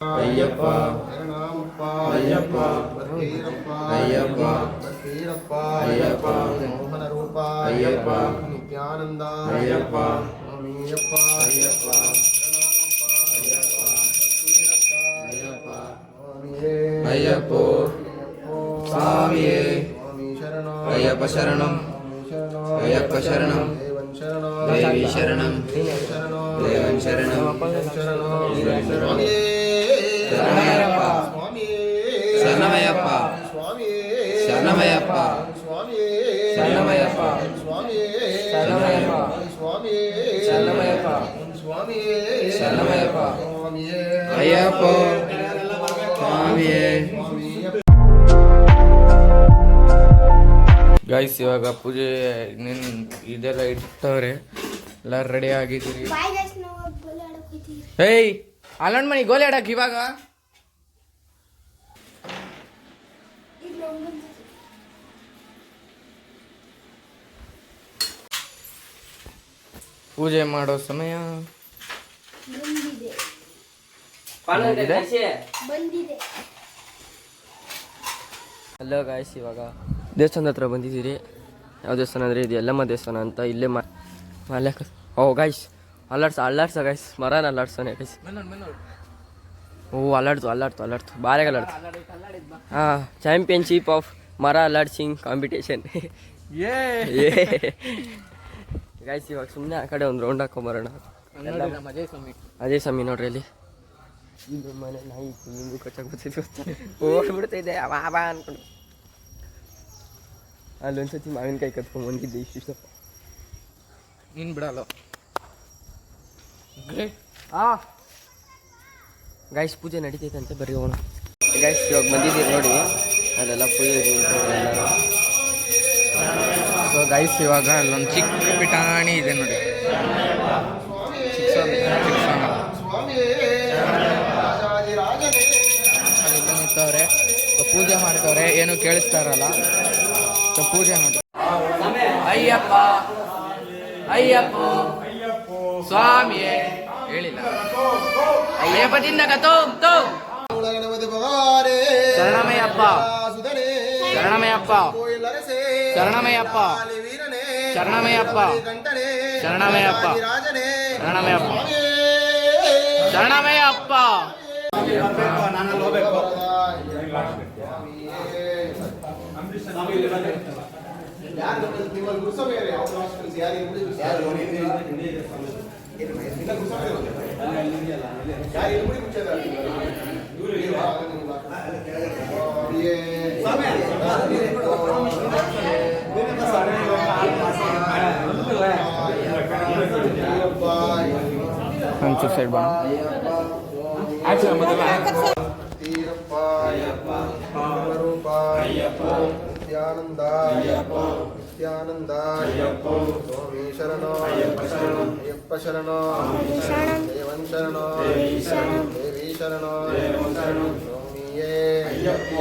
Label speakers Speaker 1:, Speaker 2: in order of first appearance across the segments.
Speaker 1: ಅಯ್ಯಪ್ಪ ಶರಣಮಪ್ಪ ಅಯ್ಯಪ್ಪ ಬತ್ತೀರಪ್ಪ ಅಯ್ಯಪ್ಪ ಬತ್ತೀರಪ್ಪ ಅಯ್ಯಪ್ಪ ಮೋಹನ ರೂಪ ಅಯ್ಯಪ್ಪ ನಿತ್ಯಾನಂದ ಅಯ್ಯಪ್ಪ ಸ್ವಾಮಿಯಪ್ಪ ಅಯ್ಯಪ್ಪ ಶರಣಮಪ್ಪ ಅಯ್ಯಪ್ಪ ಬತ್ತೀರಪ್ಪ ಅಯ್ಯಪ್ಪ ಸ್ವಾಮಿಯೇ ಅಯ್ಯಪ್ಪ ಸ್ವಾಮಿಯೇ ಸ್ವಾಮಿ ಶರಣಂ ಅಯ್ಯಪ್ಪ ಶರಣಂ ಅಯ್ಯಪ್ಪ ಶರಣಂ ದೇವನ್ ಶರಣಂ ದೇವಿ ಶರಣಂ ದೇವನ್ ಶರಣಂ ಸ್ವಾಮಿಯೇ ಶರಣಮಯ್ಯಪ್ಪ ಶರಣಮಯ್ಯಪ್ಪ ಶರಣಮಯ್ಯಪ್ಪ ಶರಣಮಯ್ಯಪ್ಪ ಶರಣಮಯ್ಯಪ್ಪ ಶರಣಮಯ್ಯಪ್ಪ ಅಯ್ಯಪ್ಪ ಸ್ವಾಮಿಯೇ. ಗೈಸ್ ಇವಾಗ ಪೂಜೆ ಇದೆಲ್ಲ ಇಟ್ಟವ್ರೆ, ಎಲ್ಲ ರೆಡಿ ಆಗಿದ್ದೀರಿ. ಏಯ್ ಅಲ್ಲಣ್ಣ ಮನಿ ಗೋಲಿ ಆಡಕ್ ಇವಾಗ ಪೂಜೆ ಮಾಡೋ ಸಮಯ ಹಲೋ ಗಾಯ್ಸ್, ಇವಾಗ ದೇವಸ್ಥಾನದ ಹತ್ರ ಬಂದಿದ್ದೀರಿ. ಯಾವ ದೇವಸ್ಥಾನ ಅಂದರೆ ಇದು ಯಲ್ಲಮ್ಮ ದೇವಸ್ಥಾನ ಅಂತ. ಇಲ್ಲೇ ಓ ಗಾಯ್ಸ್ ಅಲ್ಲಾಡ್ಸ ಗಾಯ್ಸ್, ಮರನ ಅಲ್ಲಾಡ್ಸೋನೆ ಗೈಸ್. ಓ ಅಲ್ಲಾಡ್ತು ಬಾರೆ ಅಲ್ಲಾಡ್ತು. ಹಾಂ, ಚಾಂಪಿಯನ್ಶಿಪ್ ಆಫ್ ಮರ ಅಲ್ಲಾಡ್ಸಿಂಗ್ ಕಾಂಪಿಟೇಷನ್. ಗಾಯ್ಸ್ ಇವಾಗ ಸುಮ್ಮನೆ ಆ ಕಡೆ ಒಂದು ರೌಂಡ್ ಹಾಕೊಂಬರೋಣ. ಅಜಯ್ ಸ್ವಾಮಿ ನೋಡ್ರಿ ಅಲ್ಲಿ ಇದು ಮನೆ ನಾಯಿ ನಿಂಗು ಕಚ್ಚಾಗ್ಬಿಡ್ತಿದ್ವಿ, ಓಡ್ಬಿಡ್ತಿದ್ದೆ ಅವ ಅನ್ಕೊಂಡು. ಅಲ್ಲೊಂದ್ಸತಿ ಮಾವಿನಕಾಯಿ ಕತ್ಕೊಂಡು ಬಂದಿದ್ದೆ ಇಷ್ಟು ನೀನು ಬಿಡಲ್ಲ. ಗೈಸ್ ಪೂಜೆ ನಡೀತೈತಂತೆ, ಬರೀ ಹೋಗೋಣ. ಗೈಸ್ ಇವಾಗ ಬಂದಿದ್ದೀರಿ ನೋಡಿ, ಅಲ್ಲೆಲ್ಲ ಪೂಜೆ. ಸೊ ಗೈಸ್ ಇವಾಗ ಅಲ್ಲೊಂದು ಚಿಕ್ಕ ಪಿಟಾಣಿ ಇದೆ ನೋಡಿ, ಅಲ್ಲಿ ನಿಂತವ್ರೆ. ಪೂಜೆ ಮಾಡ್ತವ್ರೆ, ಏನು ಕೇಳಿಸ್ತಾರಲ್ಲ. ಸೊ ಪೂಜೆ ಮಾಡಿ. ಅಯ್ಯಪ್ಪ ಅಯ್ಯಪ್ಪ ಸ್ವಾಮಿಯೇ ಹೇಳಿಲ್ಲ. ಅಯ್ಯಪ್ಪ ತಿನ್ನಕ ಶರಣಮಯ್ಯಪ್ಪ ಶರಣಮಯ್ಯಪ್ಪ ಶರಣಮಯ್ಯಪ್ಪ ಶರಣಮಯ್ಯಪ್ಪ ಶರಣಮಯ್ಯಪ್ಪ ಶರಣಮಯ್ಯಪ್ಪ ಶರಣಮಯ್ಯಪ್ಪ. ಸೈಡ್ ಬಾ ನಿತ್ಯಾನಂದ ಸ್ವಾಮಿ ಶರಣೋ ಅಯ್ಯಪ್ಪ ಶರಣೋ ದೇವನ್ ಶರಣೋ ದೇವಿ ಶರಣೋ ಸ್ವಾಮಿಯೇ ಅಯ್ಯಪ್ಪ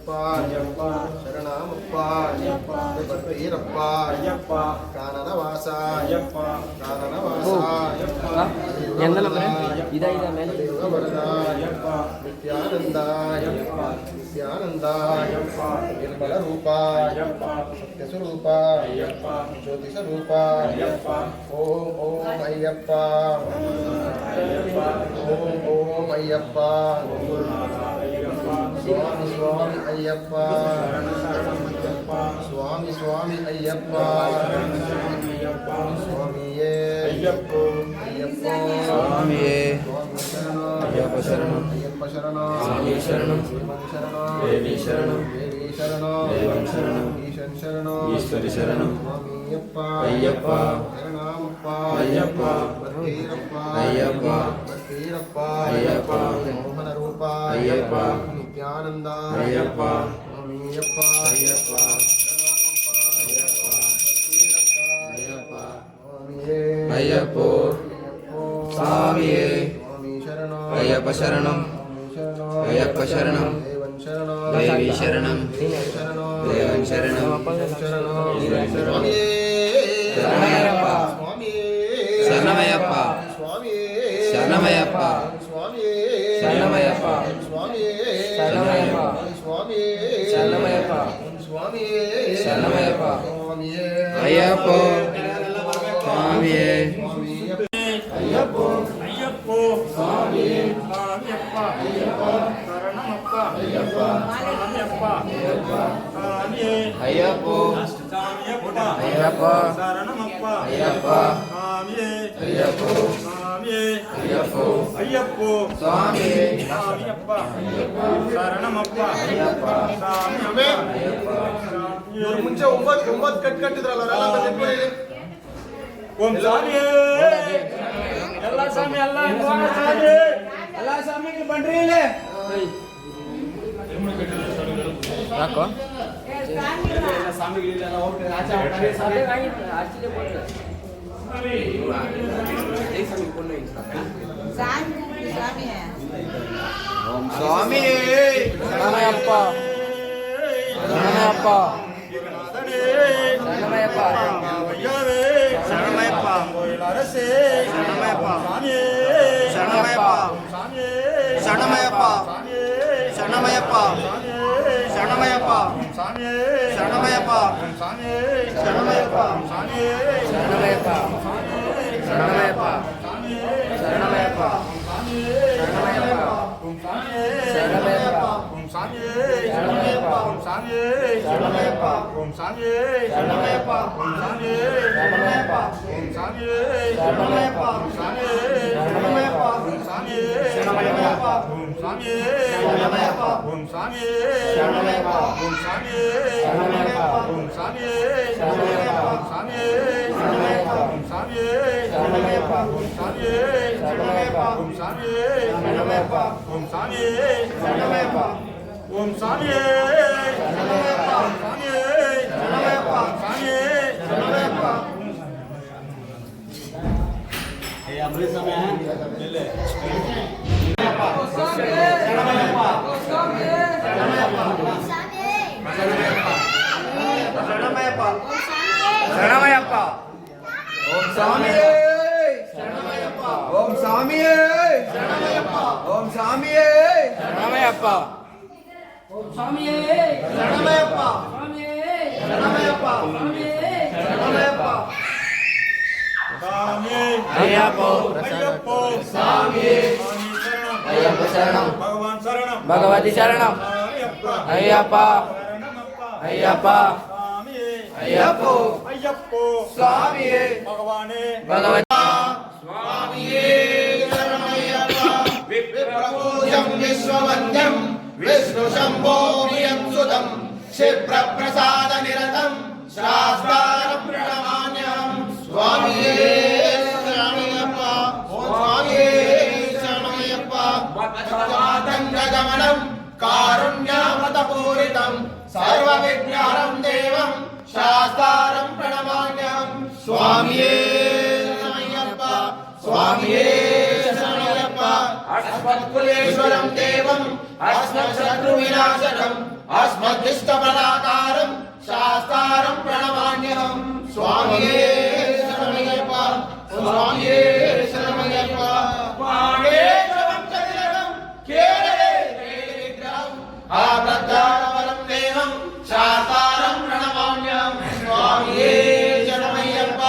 Speaker 1: ಸ್ವಾಮಿಯಪ್ಪ ಶರಣಮಪ್ಪ ಬತ್ತೀರಪ್ಪ ಕಾನನವಾಸ ಕಾನನವಾಸ ದೇವವರದ ನಿತ್ಯಾನಂದ ನಿತ್ಯಾನಂದ ನಿರ್ಮಲ ರೂಪ ಸತ್ಯಸ್ವರೂಪ ಜ್ಯೋತಿಷ ರೂಪ ಓಂ ಓಂ ಅಯ್ಯಪ್ಪ ಓಂ ಓಂ ಅಯ್ಯಪ್ಪ ಸ್ವಾಮಿ ಸ್ವಾಮಿ ಅಯ್ಯಪ್ಪ ಸ್ವಾಮಿ ಸ್ವಾಮಿ ಅಯ್ಯಪ್ಪ ಸ್ವಾಮಿಯೇ ಅಯ್ಯಪ್ಪ ಅಯ್ಯಪ್ಪ ಸ್ವಾಮಿಯೇ ಅಯ್ಯಪ್ಪ ಶರಣಂ ಅಯ್ಯಪ್ಪ ಶರಣಂ ಸ್ವಾಮಿ ಶರಣಂ ಶರಣಂ ದೇವಿ ಶರಣಂ ದೇವಿ ಶರಣಂ ದೇವನ್ ಶರಣಂ ಈಶನ್ ಶರಣಂ ಈಶ್ವರಿ ಶರಣಂ ಸ್ವಾಮಿಯಪ್ಪ ಅಯ್ಯಪ್ಪ ಶರಣಮಪ್ಪ ಅಯ್ಯಪ್ಪ ಬತ್ತೀರಪ್ಪ ಅಯ್ಯಪ್ಪ ಬತ್ತೀರಪ್ಪ ಅಯ್ಯಪ್ಪ ಮೋಹನ ರೂಪ ಅಯ್ಯಪ್ಪ ನಿತ್ಯಾನಂದ ಅಯ್ಯಪ್ಪ ಸ್ವಾಮಿಯಪ್ಪ ಅಯ್ಯಪ್ಪ ಅಯ್ಯಪ್ಪ ಸ್ವಾಮಿಯೇ ಅಯ್ಯಪ್ಪ ಶರಣಂ ಅಯ್ಯಪ್ಪ ಶರಣಂ ದೇವಿ ಶರಣಂ ದೇವನ್ ಶರಣಂ ಶರಣಮಯ್ಯಪ್ಪ ಶರಣಮಯ್ಯಪ್ಪ ಶರಣಮಯ್ಯಪ್ಪ
Speaker 2: ಸ್ವಾಮಿಯೇ
Speaker 1: ಶರಣಮಯ್ಯಪ್ಪ
Speaker 2: ಸ್ವಾಮಿಯೇ
Speaker 1: ಶರಣಮಯ್ಯಪ್ಪ
Speaker 2: ಸ್ವಾಮಿಯೇ
Speaker 1: ಶರಣಮಯ್ಯಪ್ಪ
Speaker 2: ಸ್ವಾಮಿಯೇ
Speaker 1: ಶರಣಮಯ್ಯಪ್ಪ
Speaker 2: ಸ್ವಾಮಿಯೇ
Speaker 1: ಅಯ್ಯಪ್ಪ ಸ್ವಾಮಿಯೇ
Speaker 2: ಅಯ್ಯಪ್ಪ
Speaker 3: ಅಯ್ಯಪ್ಪ
Speaker 2: ಸ್ವಾಮಿಯೇ
Speaker 3: ಸ್ವಾಮಿಯಪ್ಪ
Speaker 2: ಅಯ್ಯಪ್ಪ
Speaker 3: ಶರಣಮಪ್ಪ
Speaker 2: ಅಯ್ಯಪ್ಪ
Speaker 3: ಸ್ವಾಮಿಯಪ್ಪ ಸ್ವಾಮಿಯೇ
Speaker 1: ಅಯ್ಯಪ್ಪ
Speaker 3: ಸ್ವಾಮಿಯಪ್ಪ
Speaker 1: ಅಯ್ಯಪ್ಪ
Speaker 3: ಶರಣಮಪ್ಪ
Speaker 1: ಅಯ್ಯಪ್ಪ
Speaker 3: ಸ್ವಾಮಿಯೇ
Speaker 2: ಅಯ್ಯಪ್ಪ
Speaker 3: ಸ್ವಾಮಿಯೇ
Speaker 1: ಅಯ್ಯಪ್ಪ
Speaker 3: ಅಯ್ಯಪ್ಪ
Speaker 1: ಸ್ವಾಮಿಯೇ
Speaker 3: ಸ್ವಾಮಿಯಪ್ಪ ಶರಣಮಪ್ಪ ಸ್ವಾಮಿಯಪ್ಪ
Speaker 2: ಇವ್ರು ಮುಂಚೆ ಒಂಬತ್ತು ಕಟ್ಟಿದ್ರಲ್ಲ ಅವರೆಲ್ಲ ಬಂದಿಟ್ಕೊಳ್ಳಿ.
Speaker 3: ಓಂ ಸ್ವಾಮಿಯೇ ಎಲ್ಲ ಸ್ವಾಮಿ ಎಲ್ಲ ಸ್ವಾಮಿ
Speaker 1: ಎಲ್ಲ ಸ್ವಾಮಿಗೆ ಬನ್ರಿ ಇಲ್ಲಿ ಯಾಕೋ ಸ್ವಾಮಿ ಶರಣಮಯ್ಯಪ್ಪ ಶರಣಮಯ್ಯಪ್ಪ ಶರಣಮಯ್ಯಪ್ಪ
Speaker 3: ಶರಣಮಯ್ಯಪ್ಪ ಅರಸೇ ಶರಣಮಯ್ಯಪ್ಪ ಶರಣಮಯ್ಯಪ್ಪ ಶರಣಮಯ್ಯಪ್ಪ ಶರಣಮಯ್ಯಪ್ಪ ಶರಣಮಯ್ಯಪ್ಪ ಶರಣಮಯ್ಯಪ್ಪ ಶರಣಮಯ್ಯಪ್ಪ
Speaker 1: ಶರಣಮಯ್ಯಪ್ಪ ಶರಣಮಯ್ಯಪ್ಪ ಶರಣಮಯ್ಯಪ್ಪ
Speaker 3: ಓಂ ಸ್ವಾಮಿಯೇ
Speaker 1: ಶರಣಮಯ್ಯಪ್ಪ ಓಂ ಸ್ವಾಮಿಯೇ ಶರಣಮಯ್ಯಪ್ಪ ಓಂ ಸ್ವಾಮಿಯೇ ಶರಣಮಯ್ಯಪ್ಪ ಓಂ ಸ್ವಾಮಿಯೇ ಶರಣಮಯ್ಯಪ್ಪ ಓಂ ಸ್ವಾಮಿಯೇ ಶರಣಮಯ್ಯಪ್ಪ ಶರಣಮಯ್ಯಪ್ಪ ಶರಣಮಯ್ಯಪ್ಪ ಅಯ್ಯಪ್ಪ
Speaker 3: ಅಯ್ಯಪ್ಪ
Speaker 1: ಸ್ವಾಮಿಯೇ ಅಯ್ಯಪ್ಪ ಶರಣಂ
Speaker 3: ಭಗವಾನ್ ಶರಣಂ
Speaker 1: ಭಗವತಿ ಶರಣಂ ಅಯ್ಯಪ್ಪ ಅಯ್ಯಪ್ಪ ಅಯ್ಯಪ್ಪ
Speaker 3: ಅಯ್ಯಪ್ಪ
Speaker 1: ಸ್ವಾಮಿಯೇ
Speaker 3: ಭಗವಾನೇ
Speaker 1: ಭಗವತಿ
Speaker 2: ಸ್ವಾಮಿಯೇ ಶರಣಮಯ್ಯಪ್ಪ ವಿಪ್ರಪೂಜಂ ವಿಶ್ವವಂದ್ಯಂ ವಿಷ್ಣು ಶಂಭೋ ಪ್ರಿಯಂ ಸುತಂ ಕ್ಷಿಪ್ರಪ್ರಸಾದ ನಿರತಂ ಶಾಸ್ತಾರ ಪ್ರಣಮಾನ್ಯಂ ಸ್ವಾಮಿಯೇ ಶರಣಮಯ್ಯಪ್ಪ ಓಂ ಸ್ವಾಮಿಯೇ ಶರಣಮಯ್ಯಪ್ಪ ಭಕ್ತವಾತಂಗಗಮನಂ ಕಾರುಣ್ಯಾಮೃತಪೂರಿತಂ ಸರ್ವವಿಘ್ನಹರಂ ದೇವಂ ಶಾಸ್ತಾರಂ ಪ್ರಣಮಾನ್ಯಂ ಸ್ವಾಮಿಯೇ ಶರಣಮಯ್ಯಪ್ಪ ಸ್ವಾಮಿಯೇ ಶರಣಮಯ್ಯಪ್ಪ ಅಸ್ಮತ್ಕುಲೇಶ್ವರಂ ದೇವಂ ಅಸ್ಮತ್ಶತ್ರುವಿನಾಶಕಂ ಅಸ್ಮದ್ದಿಷ್ಟಬಲಾಕಾರಂ ಶಾಸ್ತಾರಂ ಪ್ರಣಮಾನ್ಯಂ ಸ್ವಾಮಿಯೇ ಶರಣಮಯ್ಯಪ್ಪ ಸ್ವಾಮಿಯೇ ಶರಣಮಯ್ಯಪ್ಪ ಪಾಣೇಶ್ವರಂ ಚಲಿಲಂ ಕೇರಳೆ ವಿಗ್ರಹಂ ಆಪ್ರಧಾನವರಂ ದೇವಂ ಶಾಸ್ತಾರಂ ಪ್ರಣಮಾನ್ಯಂ ಸ್ವಾಮಿಯೇ ಶರಣಮಯ್ಯಪ್ಪ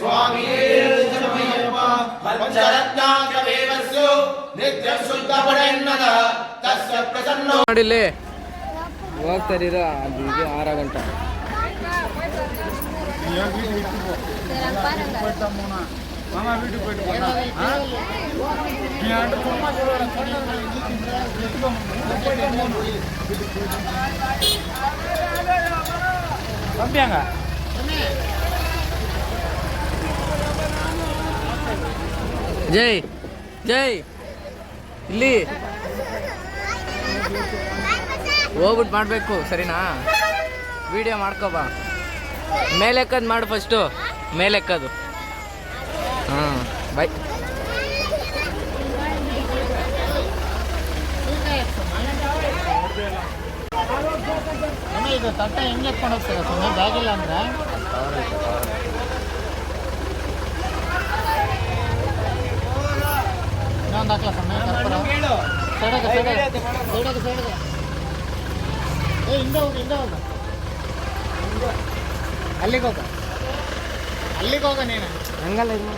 Speaker 2: ಸ್ವಾಮಿಯೇ ಶರಣಮಯ್ಯಪ್ಪ ಪಂಚರತ್ನಾಗ್ರವೇವಸ್ಯೋ ನಿತ್ಯ ಶುದ್ಧಪಡೆನ್ನದ ತಸ್ಯ ಪ್ರಸನ್ನೋ
Speaker 1: ನೋಡಿಲ್ಲಿ ಹೋಗ್ತಾರೀರ ಅದು ಇದು 6 ಗಂಟೆ
Speaker 3: மாமா வீட்டுக்கு போயிட்டு போனா நீ ஆண்டு சும்மா தம்பியாங்க
Speaker 1: ಜೈ ಜೈ ಇಲ್ಲಿ ಹೋಗ್ಬಿಟ್ಟು ಮಾಡಬೇಕು ಸರಿನಾ ವಿಡಿಯೋ ಮಾಡ್ಕೋಬಾ ಮೇಲೆಕ್ಕದು ಮಾಡು ಫಸ್ಟು ಮೇಲೆಕ್ಕದು ಹಾಂ ಬಾಯ್
Speaker 4: ಇದು ತಟ್ಟ ಹೆಂಗೆ ಎತ್ಕೊಂಡು ಹೋಗ್ತೀರಾ ಸುಮ್ಮನೆ ಬ್ಯಾಗಿಲ್ಲ ಅಂದ್ರೆ ಹಾಕ್ಲಾ ಸೊನ್ನೆ ಸೈಡಾಗ ಏ ಹಿಂದೆ ಹೋಗ ಅಲ್ಲಿಗೆ ಹೋಗ ನೀನು
Speaker 1: ಹಂಗಲ್ಲ ಇದು